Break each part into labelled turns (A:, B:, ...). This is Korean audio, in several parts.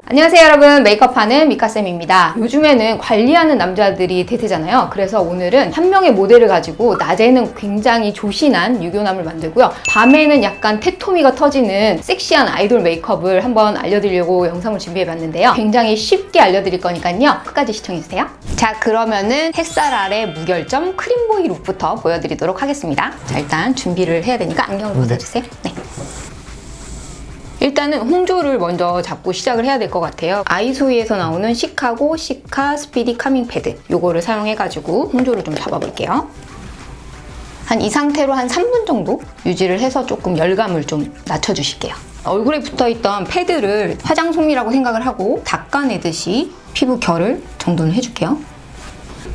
A: 안녕하세요 여러분, 메이크업하는 미카쌤입니다. 요즘에는 관리하는 남자들이 대세잖아요. 그래서 오늘은 한 명의 모델을 가지고 낮에는 굉장히 조신한 유교남을 만들고요, 밤에는 약간 테토미가 터지는 섹시한 아이돌 메이크업을 한번 알려드리려고 영상을 준비해봤는데요. 굉장히 쉽게 알려드릴 거니까요, 끝까지 시청해주세요. 자, 그러면은 햇살 아래 무결점 크림보이 룩부터 보여드리도록 하겠습니다. 자, 일단 준비를 해야 되니까 안경을 벗어주세요. 네. 일단은 홍조를 먼저 잡고 시작을 해야 될 것 같아요. 아이소이에서 나오는 시카고 시카 스피디 카밍 패드, 요거를 사용해가지고 홍조를 좀 잡아볼게요. 한 이 상태로 한 3분 정도 유지를 해서 조금 열감을 좀 낮춰주실게요. 얼굴에 붙어있던 패드를 화장솜이라고 생각을 하고 닦아내듯이 피부 결을 정돈을 해줄게요.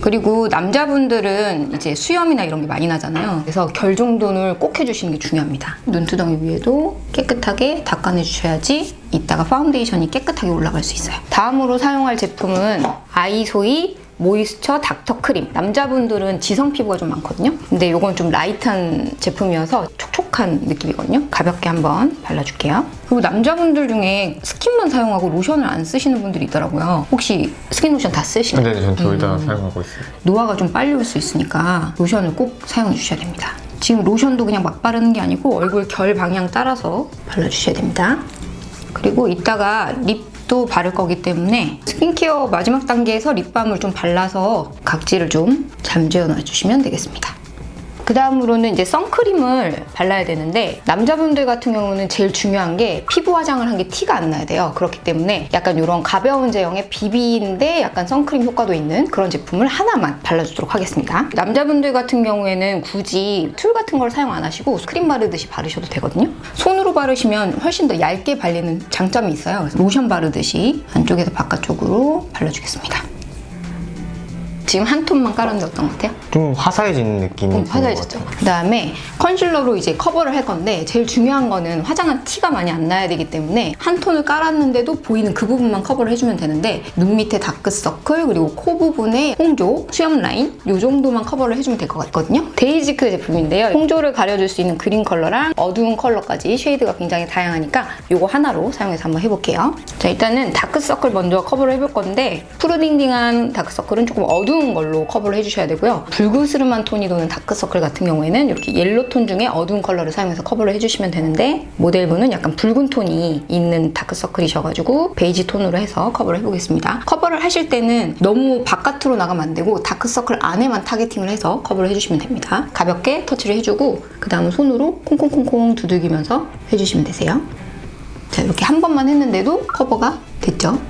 A: 그리고 남자분들은 이제 수염이나 이런 게 많이 나잖아요. 그래서 결 정돈을 꼭 해주시는 게 중요합니다. 눈두덩이 위에도 깨끗하게 닦아내주셔야지 이따가 파운데이션이 깨끗하게 올라갈 수 있어요. 다음으로 사용할 제품은 아이소이 모이스처 닥터 크림. 남자분들은 지성 피부가 좀 많거든요. 근데 이건 좀 라이트한 제품이어서 촉촉한 느낌이거든요. 가볍게 한번 발라줄게요. 그리고 남자분들 중에 스킨만 사용하고 로션을 안 쓰시는 분들이 있더라고요. 혹시 스킨 로션 다 쓰시나요?
B: 네, 전 둘 다 사용하고 있어요.
A: 노화가 좀 빨리 올 수 있으니까 로션을 꼭 사용해 주셔야 됩니다. 지금 로션도 그냥 막 바르는 게 아니고 얼굴 결 방향 따라서 발라주셔야 됩니다. 그리고 이따가 립도 바를 거기 때문에 스킨케어 마지막 단계에서 립밤을 좀 발라서 각질을 좀 잠재워 놔주시면 되겠습니다. 그 다음으로는 이제 선크림을 발라야 되는데, 남자분들 같은 경우는 제일 중요한 게 피부 화장을 한 게 티가 안 나야 돼요. 그렇기 때문에 약간 이런 가벼운 제형의 비비인데 약간 선크림 효과도 있는 그런 제품을 하나만 발라주도록 하겠습니다. 남자분들 같은 경우에는 굳이 툴 같은 걸 사용 안 하시고 크림 바르듯이 바르셔도 되거든요. 손으로 바르시면 훨씬 더 얇게 발리는 장점이 있어요. 그래서 로션 바르듯이 안쪽에서 바깥쪽으로 발라주겠습니다. 지금 한 톤만 깔았는데 어떤 것 같아요?
B: 좀 화사해진 느낌이 드는 것
A: 화사해졌죠.
B: 같아요.
A: 그 다음에 컨실러로 이제 커버를 할 건데, 제일 중요한 거는 화장한 티가 많이 안 나야 되기 때문에 한 톤을 깔았는데도 보이는 그 부분만 커버를 해주면 되는데, 눈 밑에 다크서클 그리고 코 부분에 홍조, 수염 라인 이 정도만 커버를 해주면 될 것 같거든요. 데이지크 제품인데요. 홍조를 가려줄 수 있는 그린 컬러랑 어두운 컬러까지 쉐이드가 굉장히 다양하니까 이거 하나로 사용해서 한번 해볼게요. 자, 일단은 다크서클 먼저 커버를 해볼 건데, 푸르딩딩한 다크서클은 조금 어두운 걸로 커버를 해주셔야 되고요. 붉으스름한 톤이 도는 다크서클 같은 경우에는 이렇게 옐로 톤 중에 어두운 컬러를 사용해서 커버를 해주시면 되는데, 모델분은 약간 붉은 톤이 있는 다크서클이셔가지고 베이지 톤으로 해서 커버를 해보겠습니다. 커버를 하실 때는 너무 바깥으로 나가면 안 되고 다크서클 안에만 타겟팅을 해서 커버를 해주시면 됩니다. 가볍게 터치를 해주고 그 다음은 손으로 콩콩콩콩 두들기면서 해주시면 되세요. 자, 이렇게 한 번만 했는데도 커버가 됐죠?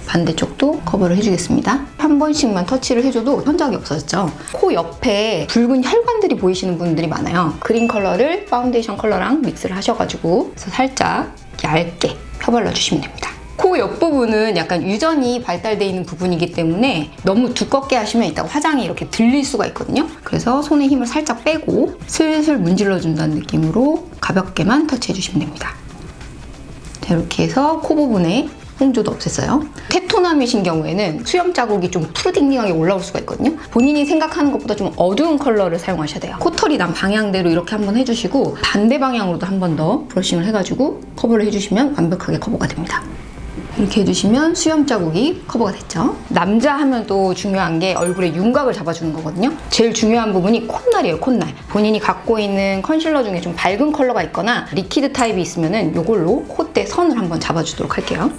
A: 반대쪽도 커버를 해주겠습니다. 한 번씩만 터치를 해줘도 현적이 없어졌죠. 코 옆에 붉은 혈관들이 보이시는 분들이 많아요. 그린 컬러를 파운데이션 컬러랑 믹스를 하셔가지고 그래서 살짝 얇게 펴발라주시면 됩니다. 코 옆부분은 약간 유전이 발달되어 있는 부분이기 때문에 너무 두껍게 하시면 이따가 화장이 이렇게 들릴 수가 있거든요. 그래서 손에 힘을 살짝 빼고 슬슬 문질러준다는 느낌으로 가볍게만 터치해주시면 됩니다. 자, 이렇게 해서 코 부분에 홍조도 없앴어요. 테토남이신 경우에는 수염 자국이 좀 푸르딩딩하게 올라올 수가 있거든요. 본인이 생각하는 것보다 좀 어두운 컬러를 사용하셔야 돼요. 코털이 난 방향대로 이렇게 한번 해주시고 반대 방향으로도 한 번 더 브러싱을 해가지고 커버를 해주시면 완벽하게 커버가 됩니다. 이렇게 해주시면 수염 자국이 커버가 됐죠. 남자 하면 또 중요한 게 얼굴의 윤곽을 잡아주는 거거든요. 제일 중요한 부분이 콧날이에요, 콧날. 본인이 갖고 있는 컨실러 중에 좀 밝은 컬러가 있거나 리퀴드 타입이 있으면은 이걸로 콧대 선을 한번 잡아주도록 할게요.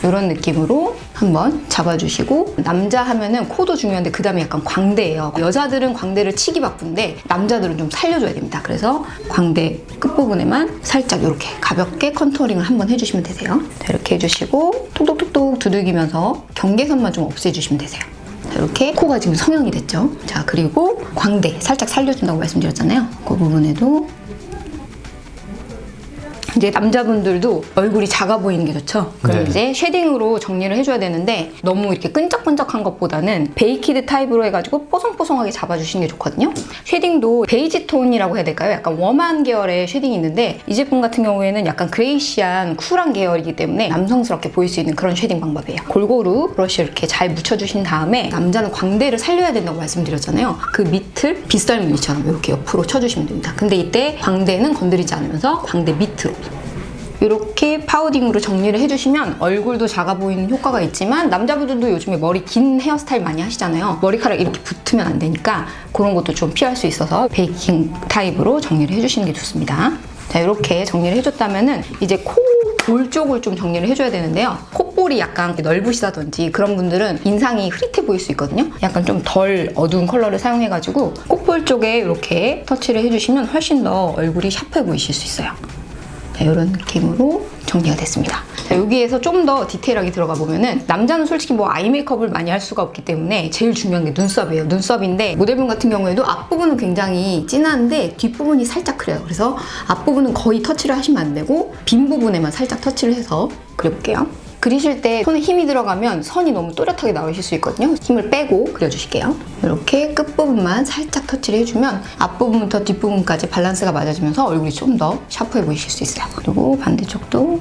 A: 이런 느낌으로 한번 잡아주시고, 남자 하면은 코도 중요한데 그 다음에 약간 광대예요. 여자들은 광대를 치기 바쁜데 남자들은 좀 살려줘야 됩니다. 그래서 광대 끝부분에만 살짝 이렇게 가볍게 컨투어링을 한번 해주시면 되세요. 자, 이렇게 해주시고 톡톡톡톡 두들기면서 경계선만 좀 없애주시면 되세요. 자, 이렇게 코가 지금 성형이 됐죠. 자, 그리고 광대 살짝 살려준다고 말씀드렸잖아요. 그 부분에도 이제 남자분들도 얼굴이 작아 보이는 게 좋죠. 그럼
B: 네.
A: 이제 쉐딩으로 정리를 해줘야 되는데, 너무 이렇게 끈적끈적한 것보다는 베이키드 타입으로 해가지고 뽀송뽀송하게 잡아주시는 게 좋거든요. 쉐딩도 베이지 톤이라고 해야 될까요? 약간 웜한 계열의 쉐딩이 있는데, 이 제품 같은 경우에는 약간 그레이시한 쿨한 계열이기 때문에 남성스럽게 보일 수 있는 그런 쉐딩 방법이에요. 골고루 브러쉬 이렇게 잘 묻혀주신 다음에, 남자는 광대를 살려야 된다고 말씀드렸잖아요. 그 밑을 빗살무늬처럼 이렇게 옆으로 쳐주시면 됩니다. 근데 이때 광대는 건드리지 않으면서 광대 밑으로 이렇게 파우딩으로 정리를 해주시면 얼굴도 작아 보이는 효과가 있지만 남자분들도 요즘에 머리 긴 헤어스타일 많이 하시잖아요. 머리카락 이렇게 붙으면 안 되니까 그런 것도 좀 피할 수 있어서 베이킹 타입으로 정리를 해주시는 게 좋습니다. 자, 이렇게 정리를 해줬다면은 이제 코 볼 쪽을 좀 정리를 해줘야 되는데요. 콧볼이 약간 넓으시다든지 그런 분들은 인상이 흐릿해 보일 수 있거든요. 약간 좀 덜 어두운 컬러를 사용해가지고 콧볼 쪽에 이렇게 터치를 해주시면 훨씬 더 얼굴이 샤프해 보이실 수 있어요. 자, 이런 느낌으로 정리가 됐습니다. 자, 여기에서 좀 더 디테일하게 들어가 보면은 남자는 솔직히 뭐 아이 메이크업을 많이 할 수가 없기 때문에 제일 중요한 게 눈썹이에요. 눈썹인데 모델분 같은 경우에도 앞부분은 굉장히 진한데 뒷부분이 살짝 그래요. 그래서 앞부분은 거의 터치를 하시면 안 되고 빈 부분에만 살짝 터치를 해서 그려볼게요. 그리실 때 손에 힘이 들어가면 선이 너무 또렷하게 나오실 수 있거든요. 힘을 빼고 그려주실게요. 이렇게 끝부분만 살짝 터치를 해주면 앞부분부터 뒷부분까지 밸런스가 맞아지면서 얼굴이 좀 더 샤프해 보이실 수 있어요. 그리고 반대쪽도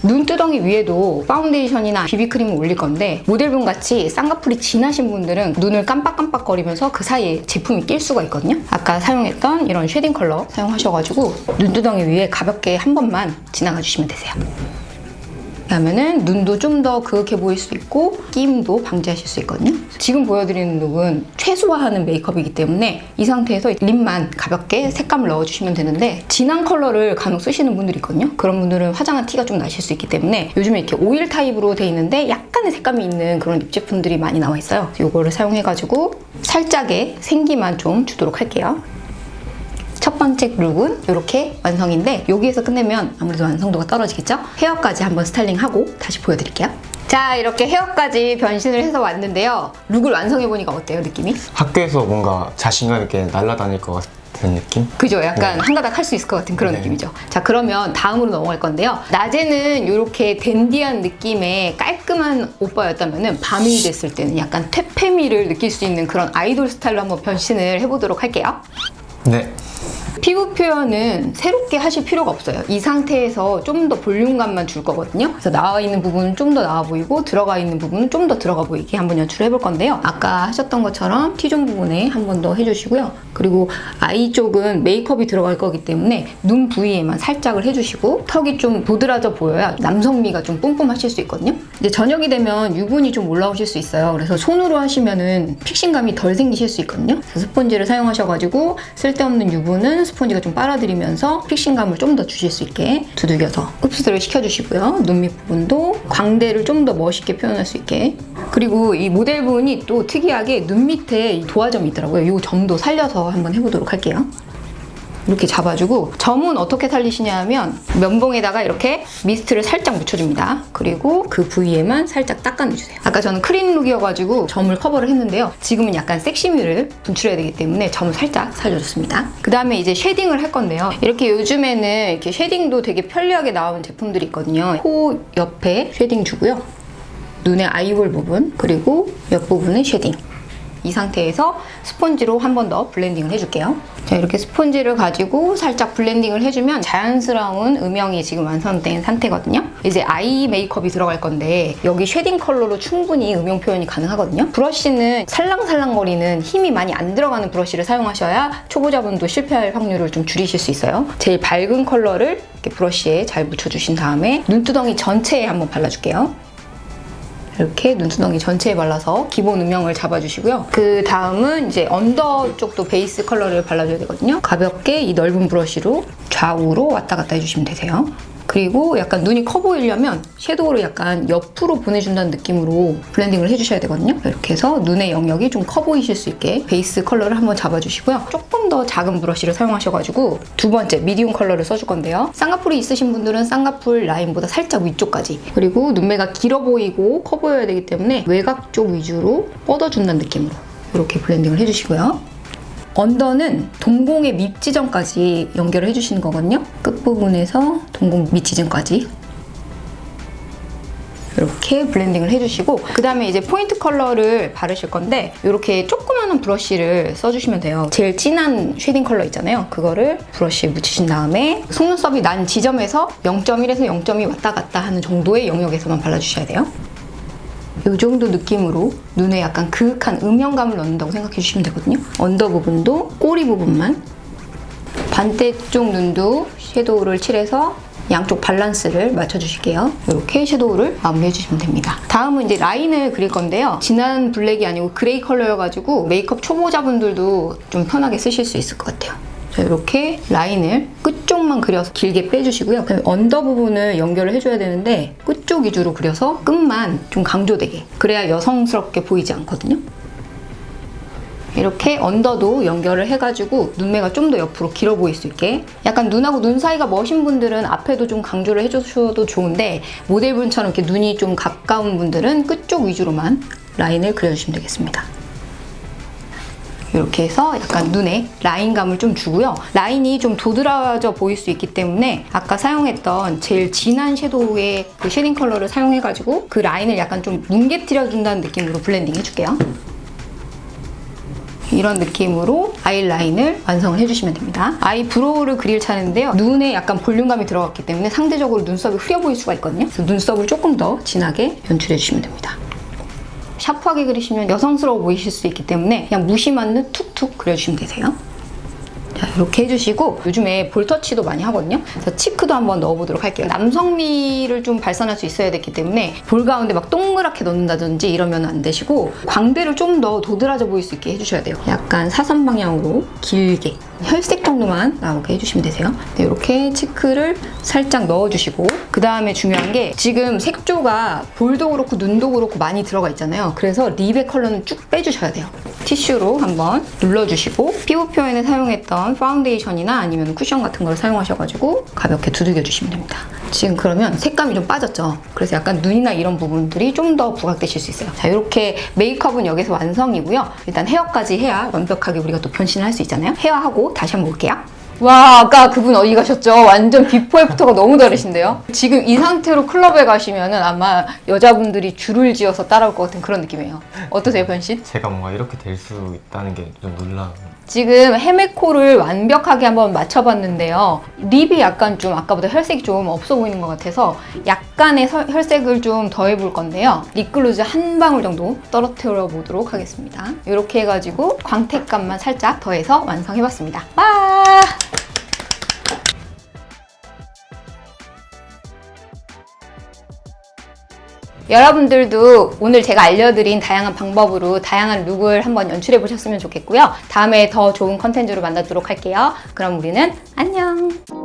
A: 눈두덩이 위에도 파운데이션이나 비비크림을 올릴 건데 모델분 같이 쌍꺼풀이 진하신 분들은 눈을 깜빡깜빡거리면서 그 사이에 제품이 낄 수가 있거든요. 아까 사용했던 이런 쉐딩 컬러 사용하셔가지고 눈두덩이 위에 가볍게 한 번만 지나가 주시면 되세요. 그러면은 눈도 좀 더 그윽해 보일 수 있고 끼임도 방지하실 수 있거든요. 지금 보여드리는 룩은 최소화하는 메이크업이기 때문에 이 상태에서 립만 가볍게 색감을 넣어주시면 되는데 진한 컬러를 간혹 쓰시는 분들이 있거든요. 그런 분들은 화장한 티가 좀 나실 수 있기 때문에 요즘에 이렇게 오일 타입으로 돼 있는데 약간의 색감이 있는 그런 립 제품들이 많이 나와 있어요. 이거를 사용해가지고 살짝의 생기만 좀 주도록 할게요. 첫 번째 룩은 이렇게 완성인데 여기에서 끝내면 아무래도 완성도가 떨어지겠죠? 헤어까지 한번 스타일링하고 다시 보여드릴게요. 자, 이렇게 헤어까지 변신을 해서 왔는데요. 룩을 완성해보니까 어때요, 느낌이?
B: 학교에서 뭔가 자신감 있게 날아다닐 것 같은 느낌?
A: 그죠? 약간 한 가닥 할 수 있을 것 같은 그런 느낌이죠. 자, 그러면 다음으로 넘어갈 건데요. 낮에는 이렇게 댄디한 느낌의 깔끔한 오빠였다면 밤이 됐을 때는 약간 퇴폐미를 느낄 수 있는 그런 아이돌 스타일로 한번 변신을 해보도록 할게요.
B: 네.
A: 피부 표현은 새롭게 하실 필요가 없어요. 이 상태에서 좀 더 볼륨감만 줄 거거든요. 그래서 나와 있는 부분은 좀 더 나와 보이고 들어가 있는 부분은 좀 더 들어가 보이게 한번 연출을 해볼 건데요. 아까 하셨던 것처럼 T존 부분에 한 번 더 해주시고요. 그리고 아이 쪽은 메이크업이 들어갈 거기 때문에 눈 부위에만 살짝을 해주시고 턱이 좀 도드라져 보여야 남성미가 좀 뿜뿜하실 수 있거든요. 이제 저녁이 되면 유분이 좀 올라오실 수 있어요. 그래서 손으로 하시면은 픽싱감이 덜 생기실 수 있거든요. 그래서 스펀지를 사용하셔가지고 쓸데없는 유분은 스펀지가 좀 빨아들이면서 픽싱감을 좀 더 주실 수 있게 두들겨서 흡수를 시켜주시고요. 눈 밑부분도 광대를 좀 더 멋있게 표현할 수 있게. 그리고 이 모델분이 또 특이하게 눈 밑에 도화점이 있더라고요. 이 점도 살려서 한번 해보도록 할게요. 이렇게 잡아주고 점은 어떻게 살리시냐 하면 면봉에다가 이렇게 미스트를 살짝 묻혀줍니다. 그리고 그 부위에만 살짝 닦아내주세요. 아까 저는 크린 룩이어가지고 점을 커버를 했는데요. 지금은 약간 섹시미를 분출해야 되기 때문에 점을 살짝 살려줬습니다. 그 다음에 이제 쉐딩을 할 건데요. 이렇게 요즘에는 이렇게 쉐딩도 되게 편리하게 나오는 제품들이 있거든요. 코 옆에 쉐딩 주고요. 눈의 아이홀 부분 그리고 옆부분은 쉐딩. 이 상태에서 스펀지로 한 번 더 블렌딩을 해줄게요. 자, 이렇게 스펀지를 가지고 살짝 블렌딩을 해주면 자연스러운 음영이 지금 완성된 상태거든요. 이제 아이 메이크업이 들어갈 건데 여기 쉐딩 컬러로 충분히 음영 표현이 가능하거든요. 브러쉬는 살랑살랑거리는 힘이 많이 안 들어가는 브러쉬를 사용하셔야 초보자분도 실패할 확률을 좀 줄이실 수 있어요. 제일 밝은 컬러를 이렇게 브러쉬에 잘 묻혀주신 다음에 눈두덩이 전체에 한번 발라줄게요. 이렇게 눈두덩이 전체에 발라서 기본 음영을 잡아주시고요. 그 다음은 이제 언더 쪽도 베이스 컬러를 발라줘야 되거든요. 가볍게 이 넓은 브러쉬로 좌우로 왔다 갔다 해주시면 되세요. 그리고 약간 눈이 커 보이려면 섀도우를 약간 옆으로 보내준다는 느낌으로 블렌딩을 해주셔야 되거든요. 이렇게 해서 눈의 영역이 좀 커 보이실 수 있게 베이스 컬러를 한번 잡아주시고요. 조금 더 작은 브러쉬를 사용하셔가지고 두 번째 미디움 컬러를 써줄 건데요. 쌍꺼풀이 있으신 분들은 쌍꺼풀 라인보다 살짝 위쪽까지, 그리고 눈매가 길어 보이고 커 보여야 되기 때문에 외곽 쪽 위주로 뻗어준다는 느낌으로 이렇게 블렌딩을 해주시고요. 언더는 동공의 밑 지점까지 연결을 해주시는 거거든요. 끝부분에서 동공 밑 지점까지 이렇게 블렌딩을 해주시고 그 다음에 이제 포인트 컬러를 바르실 건데 이렇게 조그마한 브러쉬를 써주시면 돼요. 제일 진한 쉐딩 컬러 있잖아요. 그거를 브러쉬에 묻히신 다음에 속눈썹이 난 지점에서 0.1에서 0.2 왔다 갔다 하는 정도의 영역에서만 발라주셔야 돼요. 이 정도 느낌으로 눈에 약간 그윽한 음영감을 넣는다고 생각해 주시면 되거든요. 언더 부분도 꼬리 부분만, 반대쪽 눈도 섀도우를 칠해서 양쪽 밸런스를 맞춰주실게요. 이렇게 섀도우를 마무리해주시면 됩니다. 다음은 이제 라인을 그릴 건데요. 진한 블랙이 아니고 그레이 컬러여가지고 메이크업 초보자분들도 좀 편하게 쓰실 수 있을 것 같아요. 자, 이렇게 라인을 끝쪽만 그려서 길게 빼주시고요. 그다음에 언더 부분을 연결을 해줘야 되는데 끝쪽 위주로 그려서 끝만 좀 강조되게, 그래야 여성스럽게 보이지 않거든요. 이렇게 언더도 연결을 해가지고 눈매가 좀 더 옆으로 길어 보일 수 있게, 약간 눈하고 눈 사이가 멋인 분들은 앞에도 좀 강조를 해주셔도 좋은데 모델분처럼 이렇게 눈이 좀 가까운 분들은 끝쪽 위주로만 라인을 그려주시면 되겠습니다. 이렇게 해서 약간 눈에 라인감을 좀 주고요. 라인이 좀 도드라져 보일 수 있기 때문에 아까 사용했던 제일 진한 섀도우의 그 쉐딩 컬러를 사용해가지고 그 라인을 약간 좀 뭉개뜨려준다는 느낌으로 블렌딩 해줄게요. 이런 느낌으로 아이라인을 완성을 해주시면 됩니다. 아이 브로우를 그릴 차례인데요. 눈에 약간 볼륨감이 들어갔기 때문에 상대적으로 눈썹이 흐려 보일 수가 있거든요. 그래서 눈썹을 조금 더 진하게 연출해 주시면 됩니다. 샤프하게 그리시면 여성스러워 보이실 수 있기 때문에 그냥 무심한 눈 툭툭 그려주시면 되세요. 자, 이렇게 해주시고 요즘에 볼터치도 많이 하거든요. 그래서 치크도 한번 넣어보도록 할게요. 남성미를 좀 발산할 수 있어야 되기 때문에 볼 가운데 막 동그랗게 넣는다든지 이러면 안 되시고 광대를 좀 더 도드라져 보일 수 있게 해주셔야 돼요. 약간 사선 방향으로 길게 혈색 정도만 나오게 해주시면 되세요. 네, 이렇게 치크를 살짝 넣어주시고 그 다음에 중요한 게 지금 색조가 볼도 그렇고 눈도 그렇고 많이 들어가 있잖아요. 그래서 립의 컬러는 쭉 빼주셔야 돼요. 티슈로 한번 눌러주시고 피부 표현에 사용했던 파운데이션이나 아니면 쿠션 같은 걸 사용하셔가지고 가볍게 두들겨 주시면 됩니다. 지금 그러면 색감이 좀 빠졌죠? 그래서 약간 눈이나 이런 부분들이 좀 더 부각되실 수 있어요. 자, 이렇게 메이크업은 여기서 완성이고요. 일단 헤어까지 해야 완벽하게 우리가 또 변신을 할 수 있잖아요. 헤어하고 다시 한번 볼게요. 와, 아까 그분 어디 가셨죠? 완전 비포 애프터가 너무 다르신데요? 지금 이 상태로 클럽에 가시면은 아마 여자분들이 줄을 지어서 따라올 것 같은 그런 느낌이에요. 어떠세요, 변신?
B: 제가 뭔가 이렇게 될 수 있다는 게 좀 놀라운.
A: 지금 헤메코를 완벽하게 한번 맞춰봤는데요. 립이 약간 좀 아까보다 혈색이 좀 없어 보이는 것 같아서 약간의 혈색을 좀 더해볼 건데요. 립글로즈 한 방울 정도 떨어뜨려 보도록 하겠습니다. 이렇게 해가지고 광택감만 살짝 더해서 완성해봤습니다. 와! 여러분들도 오늘 제가 알려드린 다양한 방법으로 다양한 룩을 한번 연출해 보셨으면 좋겠고요. 다음에 더 좋은 컨텐츠로 만나도록 할게요. 그럼 우리는 안녕!